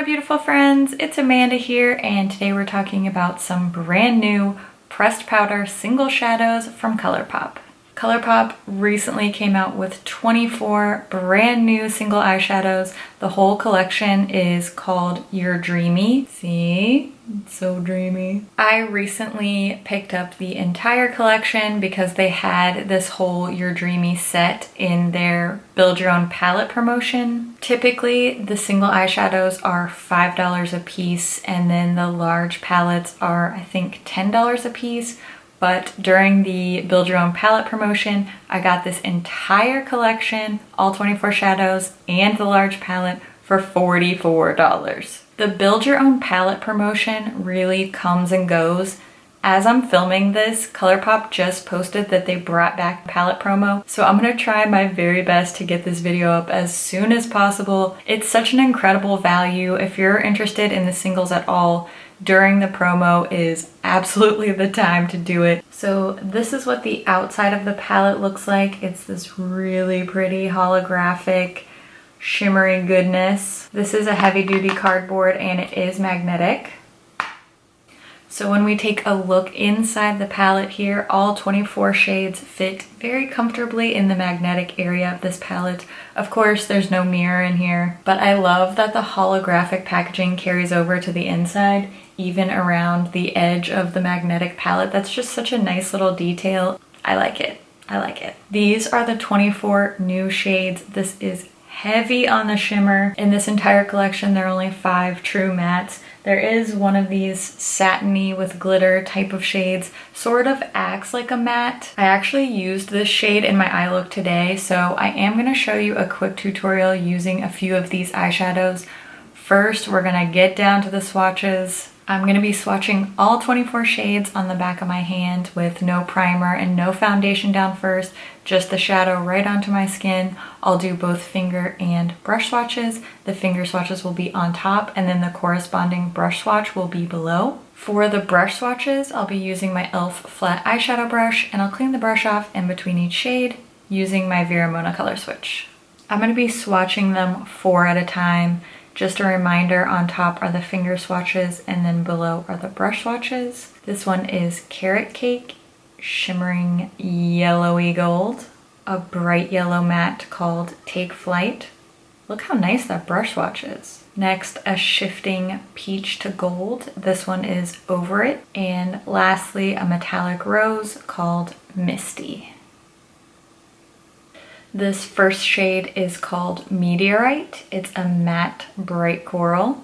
beautiful friends, it's Amanda here, and today we're talking about some brand new pressed powder single shadows from ColourPop. ColourPop recently came out with 24 brand new single eyeshadows. The whole collection is called You're Dreamy. See? It's so dreamy. I recently picked up the entire collection because they had this whole You're Dreamy set in their Build Your Own Palette promotion. Typically, the single eyeshadows are $5 a piece, and then the large palettes are, I think, $10 a piece. But during the Build Your Own Palette promotion, I got this entire collection, all 24 shadows, and the large palette for $44. The Build Your Own Palette promotion really comes and goes. As I'm filming this, ColourPop just posted that they brought back palette promo, so I'm gonna try my very best to get this video up as soon as possible. It's such an incredible value. If you're interested in the singles at all, during the promo is absolutely the time to do it. So this is what the outside of the palette looks like. It's this really pretty holographic shimmery goodness. This is a heavy duty cardboard and it is magnetic. So when we take a look inside the palette here, all 24 shades fit very comfortably in the magnetic area of this palette. Of course, there's no mirror in here, but I love that the holographic packaging carries over to the inside, even around the edge of the magnetic palette. That's just such a nice little detail. I like it. I like it. These are the 24 new shades. This is heavy on the shimmer. In this entire collection, there are only 5 true mattes. There is one of these satiny with glitter type of shades, sort of acts like a matte. I actually used this shade in my eye look today, so I am gonna show you a quick tutorial using a few of these eyeshadows. First, we're gonna get down to the swatches. I'm gonna be swatching all 24 shades on the back of my hand with no primer and no foundation down first, just the shadow right onto my skin. I'll do both finger and brush swatches. The finger swatches will be on top and then the corresponding brush swatch will be below. For the brush swatches, I'll be using my e.l.f. flat eyeshadow brush and I'll clean the brush off in between each shade using my Vera Mona color switch. I'm gonna be swatching them 4 at a time. Just a reminder, on top are the finger swatches and then below are the brush swatches. This one is Carrot Cake, shimmering yellowy gold, a bright yellow matte called Take Flight. Look how nice that brush swatch is. Next, a shifting peach to gold. This one is Over It. And lastly, a metallic rose called Misty. This first shade is called Meteorite. It's a matte bright coral.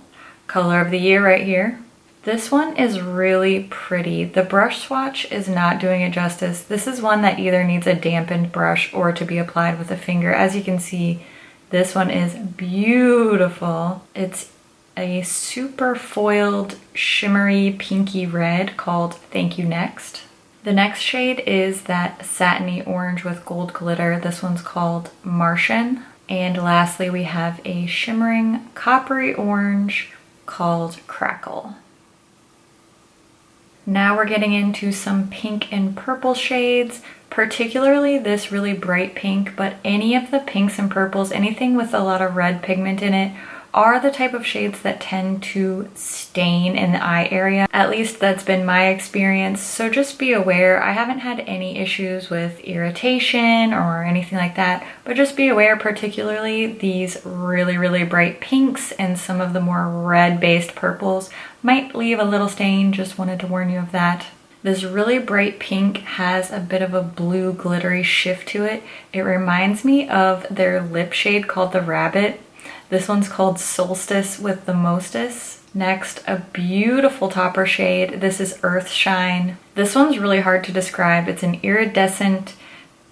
Color of the year right here. This one is really pretty. The brush swatch is not doing it justice. This is one that either needs a dampened brush or to be applied with a finger. As you can see, this one is beautiful. It's a super foiled shimmery pinky red called Thank You Next. The next shade is that satiny orange with gold glitter. This one's called Martian. And lastly, we have a shimmering coppery orange called Crackle. Now we're getting into some pink and purple shades, particularly this really bright pink, but any of the pinks and purples, anything with a lot of red pigment in it, are the type of shades that tend to stain in the eye area. At least that's been my experience, so just be aware. I haven't had any issues with irritation or anything like that, but just be aware, particularly these really bright pinks and some of the more red-based purples might leave a little stain. Just wanted to warn you of that. This really bright pink has a bit of a blue glittery shift to it. It reminds me of their lip shade called the Rabbit. This one's called Solstice with the Mostess. Next, a beautiful topper shade. This is Earth Shine. This one's really hard to describe. It's an iridescent,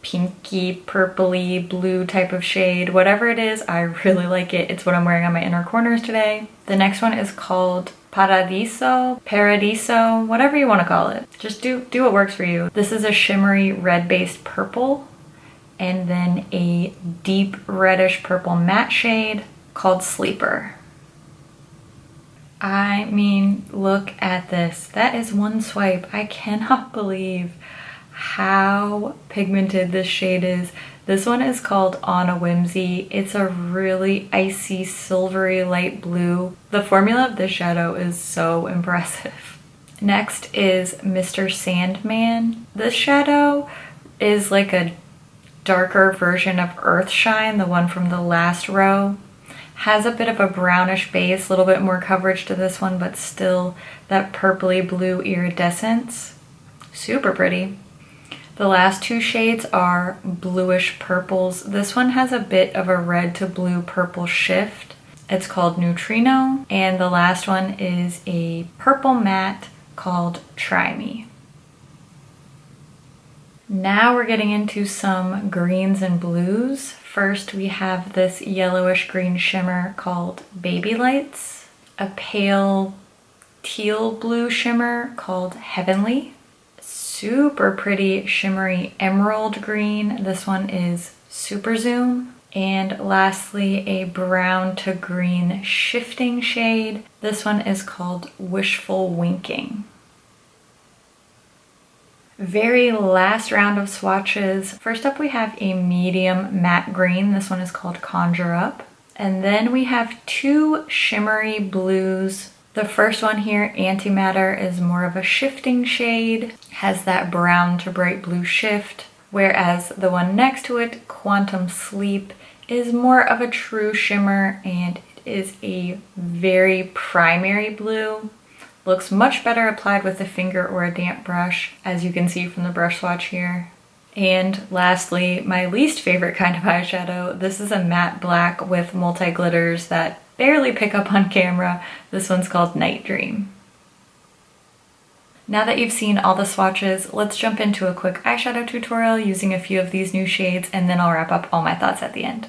pinky, purpley, blue type of shade. Whatever it is, I really like it. It's what I'm wearing on my inner corners today. The next one is called Paradiso, whatever you want to call it. Just do what works for you. This is a shimmery red-based purple, and then a deep reddish purple matte shade called Sleeper. I mean, look at this. That is one swipe. I cannot believe how pigmented this shade is. This one is called Onna Whimsy. It's a really icy, silvery light blue. The formula of this shadow is so impressive. Next is Mr. Sandman. This shadow is like a darker version of Earthshine, the one from the last row. Has a bit of a brownish base, a little bit more coverage to this one, but still that purpley blue iridescence. Super pretty. The last two shades are bluish purples. This one has a bit of a red to blue purple shift. It's called Neutrino. And the last one is a purple matte called Try Me. Now we're getting into some greens and blues. First we have this yellowish green shimmer called Baby Lights, a pale teal blue shimmer called Heavenly, super pretty shimmery emerald green, this one is Super Zoom, and lastly a brown to green shifting shade, this one is called Wishful Winking. Very last round of swatches. First up we have a medium matte green, this one is called Conjure Up, and then we have two shimmery blues. The first one here, Antimatter, is more of a shifting shade, has that brown to bright blue shift, whereas the one next to it, Quantum Sleep, is more of a true shimmer and it is a very primary blue. Looks much better applied with a finger or a damp brush, as you can see from the brush swatch here. And lastly, my least favorite kind of eyeshadow. This is a matte black with multi-glitters that barely pick up on camera. This one's called Night Dream. Now that you've seen all the swatches, let's jump into a quick eyeshadow tutorial using a few of these new shades, and then I'll wrap up all my thoughts at the end.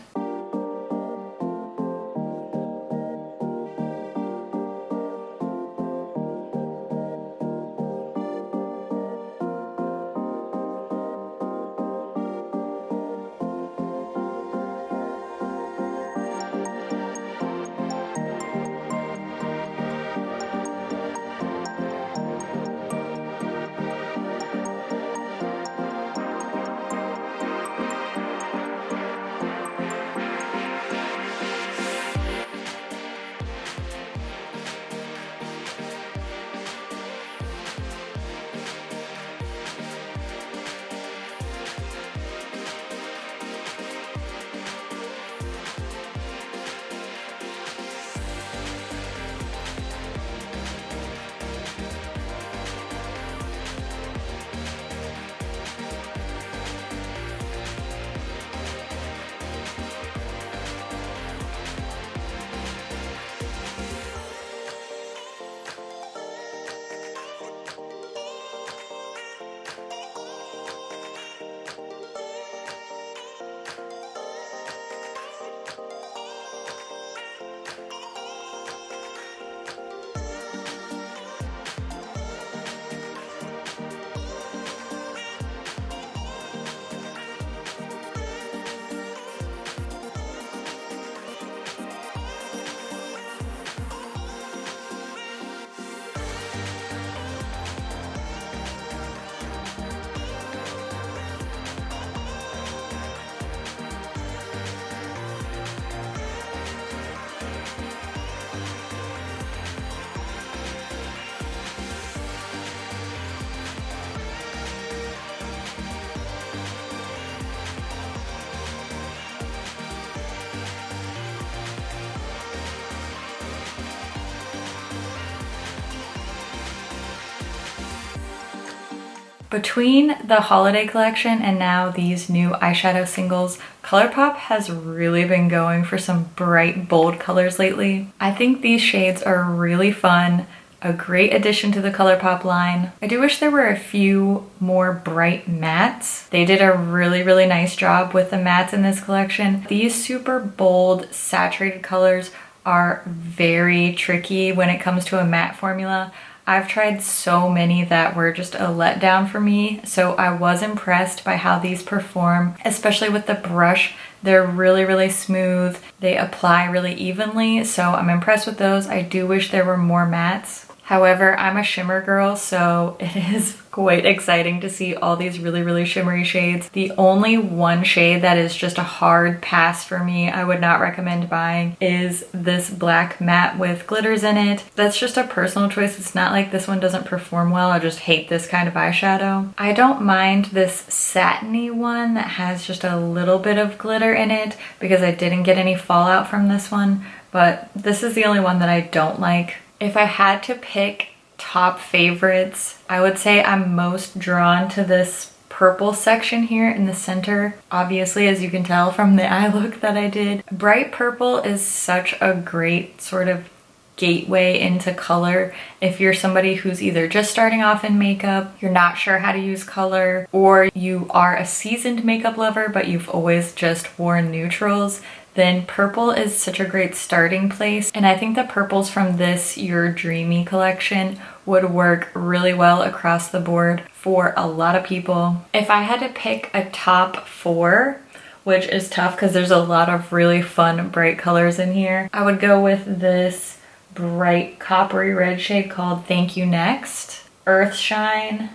Between the holiday collection and now these new eyeshadow singles, ColourPop has really been going for some bright, bold colors lately. I think these shades are really fun, a great addition to the ColourPop line. I do wish there were a few more bright mattes. They did a really nice job with the mattes in this collection. These super bold, saturated colors are very tricky when it comes to a matte formula. I've tried so many that were just a letdown for me, so I was impressed by how these perform, especially with the brush. They're really smooth. They apply really evenly, so I'm impressed with those. I do wish there were more mattes. However, I'm a shimmer girl, so it is quite exciting to see all these really shimmery shades. The only one shade that is just a hard pass for me, I would not recommend buying, is this black matte with glitters in it. That's just a personal choice. It's not like this one doesn't perform well. I just hate this kind of eyeshadow. I don't mind this satiny one that has just a little bit of glitter in it because I didn't get any fallout from this one, but this is the only one that I don't like. If I had to pick top favorites, I would say I'm most drawn to this purple section here in the center. Obviously, as you can tell from the eye look that I did. Bright purple is such a great sort of gateway into color. If you're somebody who's either just starting off in makeup, you're not sure how to use color, or you are a seasoned makeup lover but you've always just worn neutrals, then purple is such a great starting place. And I think the purples from this Your Dreamy collection would work really well across the board for a lot of people. If I had to pick a top 4, which is tough because there's a lot of really fun bright colors in here, I would go with this bright coppery red shade called Thank You Next, Earthshine,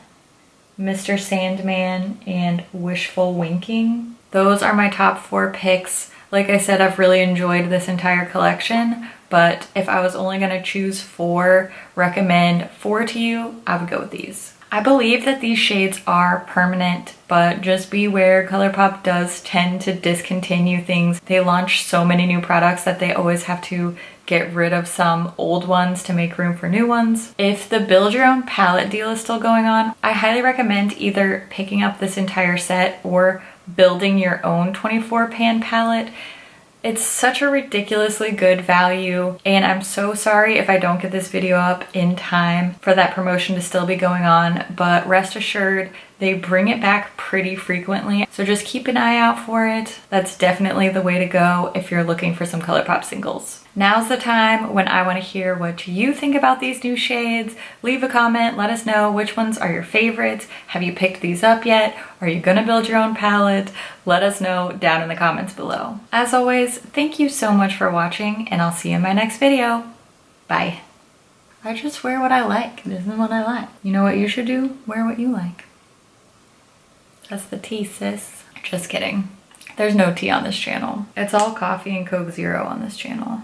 Mr. Sandman, and Wishful Winking. Those are my top 4 picks. Like I said, I've really enjoyed this entire collection, but if I was only gonna choose 4, recommend 4 to you, I would go with these. I believe that these shades are permanent, but just beware, ColourPop does tend to discontinue things. They launch so many new products that they always have to get rid of some old ones to make room for new ones. If the build your own palette deal is still going on, I highly recommend either picking up this entire set or building your own 24 pan palette. It's such a ridiculously good value, and I'm so sorry if I don't get this video up in time for that promotion to still be going on, but rest assured they bring it back pretty frequently, so just keep an eye out for it. That's definitely the way to go if you're looking for some ColourPop singles. Now's the time when I want to hear what you think about these new shades. Leave a comment, let us know which ones are your favorites. Have you picked these up yet? Are you gonna build your own palette? Let us know down in the comments below. As always, thank you so much for watching, and I'll see you in my next video. Bye. I just wear what I like. This is what I like. You know what you should do? Wear what you like. That's the tea, sis. Just kidding. There's no tea on this channel. It's all coffee and Coke Zero on this channel.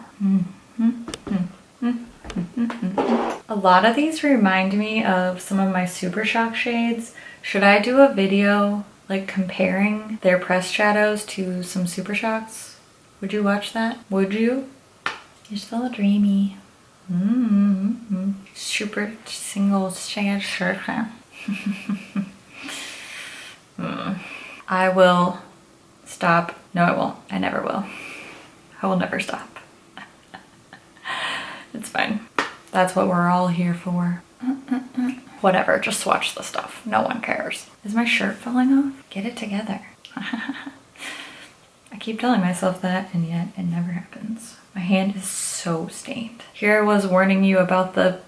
A lot of these remind me of some of my Super Shock shades. Should I do a video like comparing their pressed shadows to some Super Shocks? Would you watch that? Would you? You're still a dreamy. Super single shade shirt. I will stop. No, I won't. I never will. I will never stop. It's fine. That's what we're all here for. Whatever, just swatch the stuff. No one cares. Is my shirt falling off? Get it together. I keep telling myself that, and yet it never happens. My hand is so stained. Here I was warning you about the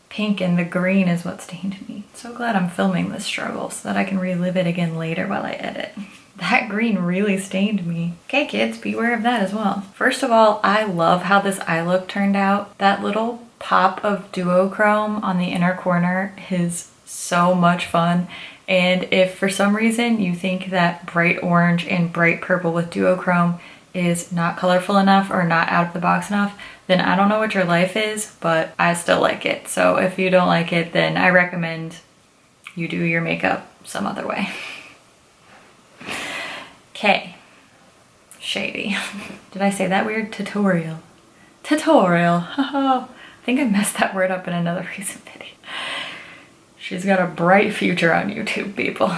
pink, and the green is what stained me. So glad I'm filming this struggle so that I can relive it again later while I edit. That green really stained me. Okay kids, beware of that as well. First of all, I love how this eye look turned out. That little pop of duochrome on the inner corner is so much fun. And if for some reason you think that bright orange and bright purple with duochrome is not colorful enough or not out of the box enough, then I don't know what your life is, but I still like it. So if you don't like it, then I recommend you do your makeup some other way. Okay, shady. Did I say that weird? Tutorial. Tutorial. I think I messed that word up in another recent video. She's got a bright future on YouTube, people.